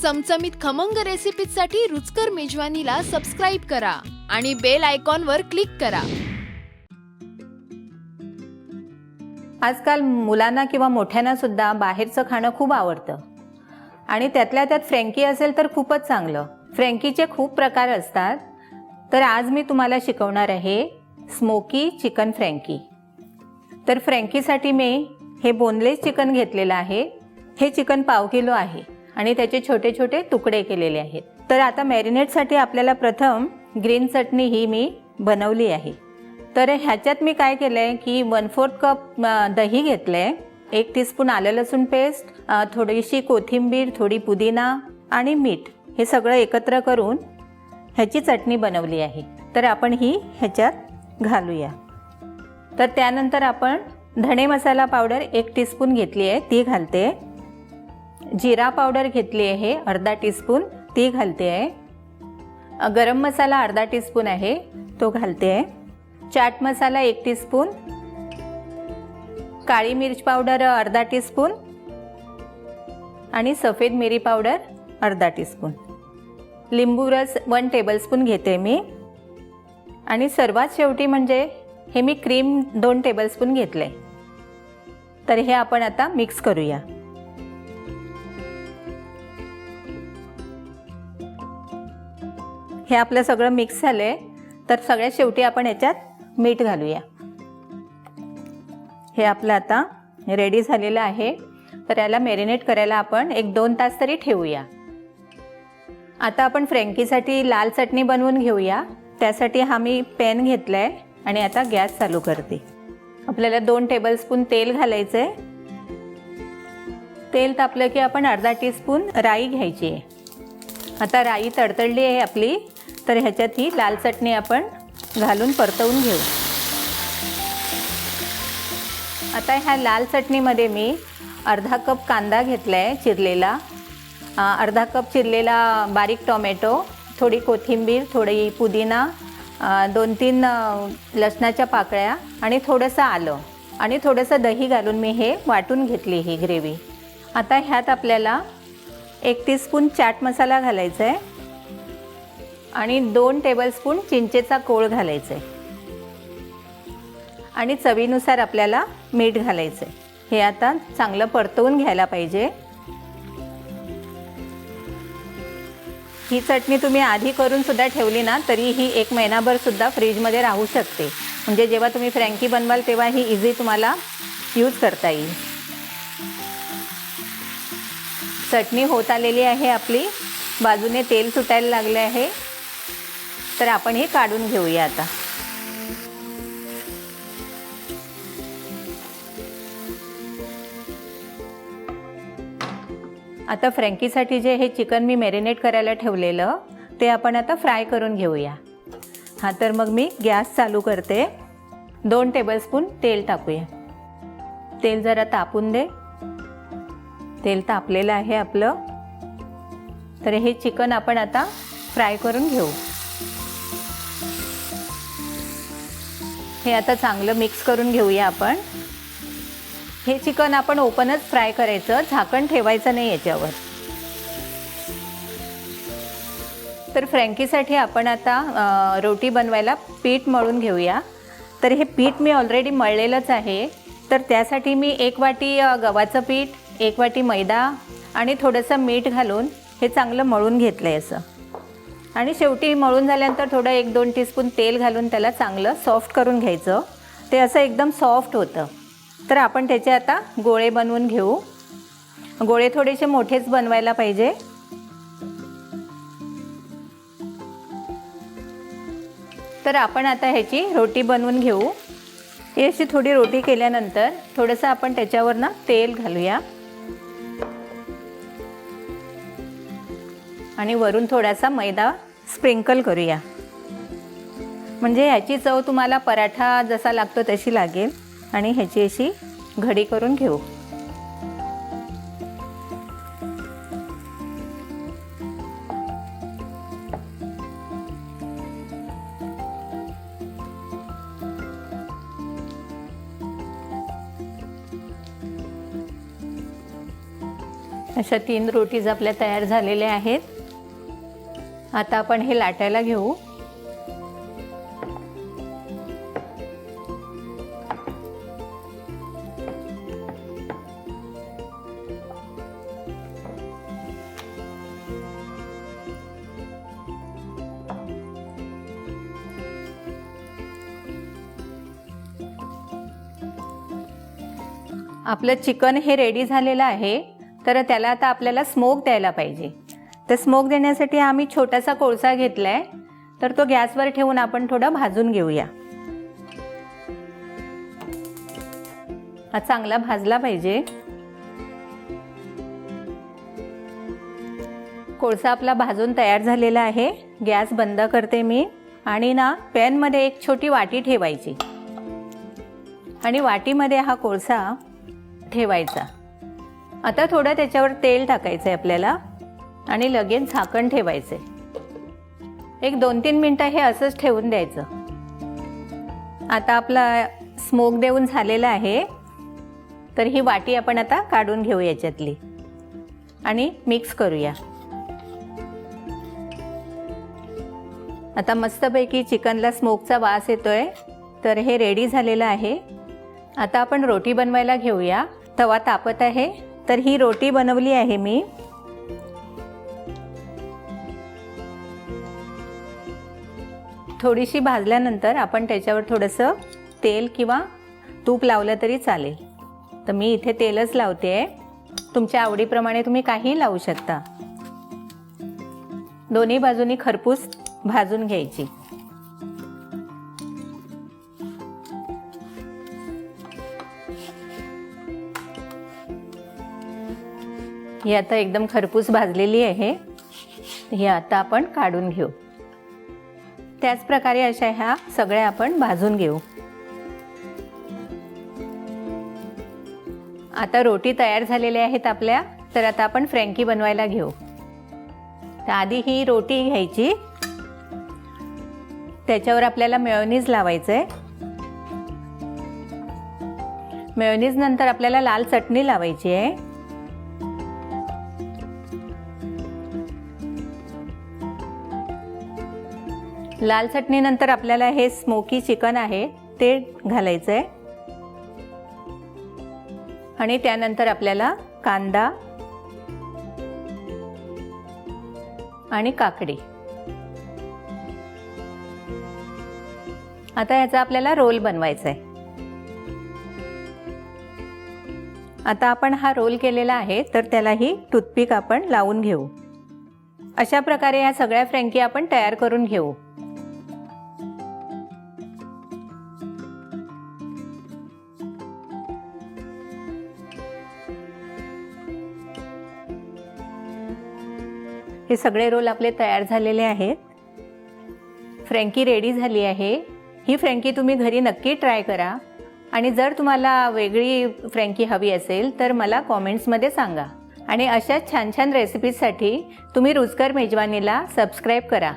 चमचमीत खमंग रेसिपीसाठी रुचकर मेजवानीला सबस्क्राईब करा आणि बेल आयकॉनवर क्लिक करा। आजकाल मुलांना किंवा मोठ्यांना सुद्धा बाहेरचं खाणं खूप आवडतं आणि त्यातल्या त्यात फ्रँकी असेल तर खूपच चांगलं। फ्रँकीचे खूप प्रकार असतात, तर आज मी तुम्हाला शिकवणार आहे स्मोकी चिकन फ्रँकी। तर फ्रँकीसाठी मी हे बोनलेस चिकन घेतलेलं आहे। हे चिकन पाव किलो आहे आणि त्याचे छोटे छोटे तुकडे केलेले आहेत। तर आता मॅरिनेटसाठी आपल्याला प्रथम ग्रीन चटणी ही मी बनवली आहे। तर ह्याच्यात मी काय केलंय की 1/4 कप दही घेतलंय, 1 टीस्पून आलं लसूण पेस्ट, थोडीशी कोथिंबीर, थोडी पुदिना आणि मीठ हे सगळं एकत्र करून ह्याची चटणी बनवली आहे। तर आपण ही ह्याच्यात घालूया। तर त्यानंतर आपण धणे मसाला पावडर 1 टीस्पून घेतली आहे, ती घालते। जिरा पावडर घेतली आहे अर्धा टीस्पून, ती घालते आहे। गरम मसाला अर्धा टीस्पून आहे, तो घालते आहे। चाट मसाला 1 टीस्पून, काळी मिर्च पावडर अर्धा टीस्पून आणि सफेद मिरी पावडर अर्धा टीस्पून। लिंबू रस 1 टेबलस्पून घेते मी आणि सर्वात शेवटी म्हणजे हे मी क्रीम 2 टेबलस्पून घेतले। तर हे आपण आता मिक्स करूया। हे आपलं सगळं मिक्स झालंय, तर सगळ्यात शेवटी आपण याच्यात मीठ घालूया। हे आपलं आता रेडी झालेलं आहे। तर याला मॅरिनेट करायला आपण 1-2 तास तरी ठेवूया। आता आपण फ्रँकीसाठी लाल चटणी बनवून घेऊया। त्यासाठी हा मी पॅन घेतलाय आणि आता गॅस चालू करते। आपल्याला 2 टेबलस्पून तेल घालायचंय। तेल तापलं की आपण अर्धा टीस्पून राई घ्यायची आहे। आता राई तडतडली आहे आपली, तर ह्याच्यात ही लाल चटणी आपण घालून परतवून घेऊ। आता ह्या लाल चटणीमध्ये मी अर्धा कप कांदा घेतलाय चिरलेला, अर्धा कप चिरलेला बारीक टोमॅटो, थोडी कोथिंबीर, थोडी पुदिना, 2-3 लसणाच्या पाकळ्या आणि थोडंसं आलं आणि थोडंसं दही घालून मी हे वाटून घेतली ही ग्रेव्ही। आता ह्यात आपल्याला 1 टीस्पून चाट मसाला घालायचा आहे आणि 2 टेबलस्पून चिंचेचा कोळ घालायचा आहे आणि चवीनुसार आपल्याला मीठ घालायचं आहे। हे आता चांगलं परतवून घ्यायला पाहिजे। ही चटणी तुम्ही आधी करून सुद्धा ठेवली ना तरी ही 1 महिनाभर सुद्धा फ्रीजमध्ये राहू शकते, म्हणजे जेव्हा तुम्ही फ्रँकी बनवाल तेव्हा ही इझी तुम्हाला यूज करता येईल। चटणी होत आलेली आहे आपली, बाजूने तेल सुटायला लागले आहे, तर आपण हे काढून घेऊया आता। आता फ्रँकीसाठी जे हे चिकन मी मॅरिनेट करायला ठेवलेलं ते आपण आता फ्राय करून घेऊया। हा, तर मग मी गॅस चालू करते। 2 टेबलस्पून तेल टाकूया। तेल जरा तापून दे। तेल तापलेलं आहे आपलं, तर हे चिकन आपण आता फ्राय करून घेऊ। हे आता चांगलं मिक्स करून घेऊया आपण। हे चिकन आपण ओपनच फ्राय करायचं, झाकण ठेवायचं नाही याच्यावर। तर फ्रँकीसाठी आपण आता रोटी बनवायला पीठ मळून घेऊया। तर हे पीठ मी ऑलरेडी मळलेलंच आहे, तर त्यासाठी मी 1 वाटी गव्हाचं पीठ, 1 वाटी मैदा आणि थोडंसं मीठ घालून हे चांगलं मळून घेतलंय असं। आणि शेवटी मळून झाल्यानंतर थोडं 1-2 टीस्पून तेल घालून त्याला चांगलं सॉफ्ट करून घ्यायचं। ते असं एकदम सॉफ्ट होतं। तर आपण त्याचे आता गोळे बनवून घेऊ। गोळे थोडेसे मोठेच बनवायला पाहिजे। तर आपण आता ह्याची रोटी बनवून घेऊ। ही अशी थोडी रोटी केल्यानंतर थोडंसं आपण त्याच्यावर ना तेल घालूया आणि वरून थोडासा मैदा स्प्रिंकल करूया, म्हणजे ह्याची चव तुम्हाला पराठा जसा लागतो तशी लागेल। आणि ह्याची अशी घडी करून घेऊ। अशा 3 रोटीज आपल्या तयार झालेल्या आहेत. आता आपण हे लाटायला घेऊ. आपलं चिकन हे रेडी झालेलं आहे. तर त्याला आता आपल्याला स्मोक द्यायला पाहिजे. तर स्मोक देण्यासाठी आम्ही छोटासा कोळसा घेतलाय. तर तो गॅसवर ठेवून आपण थोडा भाजून घेऊया. हा चांगला भाजला पाहिजे. कोळसा आपला भाजून तयार झालेला आहे. गॅस बंद करते मी. आणि पॅनमध्ये एक छोटी वाटी ठेवायची आणि वाटीमध्ये हा कोळसा ठेवायचा. आता थोडं त्याच्यावर तेल टाकायचं आहे आपल्याला आणि लगेच झाकण ठेवायचं. एक 2-3 मिनटं हे असंच ठेवून द्यायचं. आता आपला स्मोक देऊन झालेला आहे. तर ही वाटी आपण आता काढून घेऊ याच्यातली आणि मिक्स करूया. आता मस्तपैकी चिकनला स्मोकचा वास येतोय. तर हे रेडी झालेलं आहे. आता आपण रोटी बनवायला घेऊया. तवा तापत आहे. तर ही रोटी बनवली आहे मी. थोडीशी भाजल्यानंतर आपण त्याच्यावर थोडंसं तेल किंवा तूप लावलं तरी चालेल. तर मी इथे तेलच लावते. तुमच्या आवडीप्रमाणे तुम्ही काहीही लावू शकता. दोन्ही बाजूनी खरपूस भाजून घ्यायची. ही आता एकदम खरपूस भाजलेली आहे. ही आता आपण काढून घेऊ. त्याच प्रकारे अशा ह्या सगळ्या आपण भाजून घेऊ. आता रोटी तयार झालेल्या आहेत आपल्या. तर आता आपण फ्रँकी बनवायला घेऊ. तर आधी ही रोटी घ्यायची. त्याच्यावर आपल्याला मेयोनीज लावायचं आहे. मेयोनीज नंतर आपल्याला लाल चटणी लावायची आहे. लाल चटणीनंतर आपल्याला हे स्मोकी चिकन आहे ते घालायचं आहे. आणि त्यानंतर आपल्याला कांदा आणि काकडी. आता याचा आपल्याला रोल बनवायचा आहे. आता आपण हा रोल केलेला आहे. तर त्यालाही टूथपिक आपण लावून घेऊ. अशा प्रकारे ह्या सगळ्या फ्रँकी आपण तयार करून घेऊ. हे सगळे रोल आपले तयार झालेले आहेत. फ्रँकी रेडी झाली आहे. ही फ्रँकी तुम्ही घरी नक्की ट्राय करा. आणि जर तुम्हाला वेगळी फ्रँकी हवी असेल तर मला कॉमेंट्समध्ये सांगा. आणि अशाच छान छान रेसिपीजसाठी तुम्ही रुचकर मेजवानीला सबस्क्राईब करा.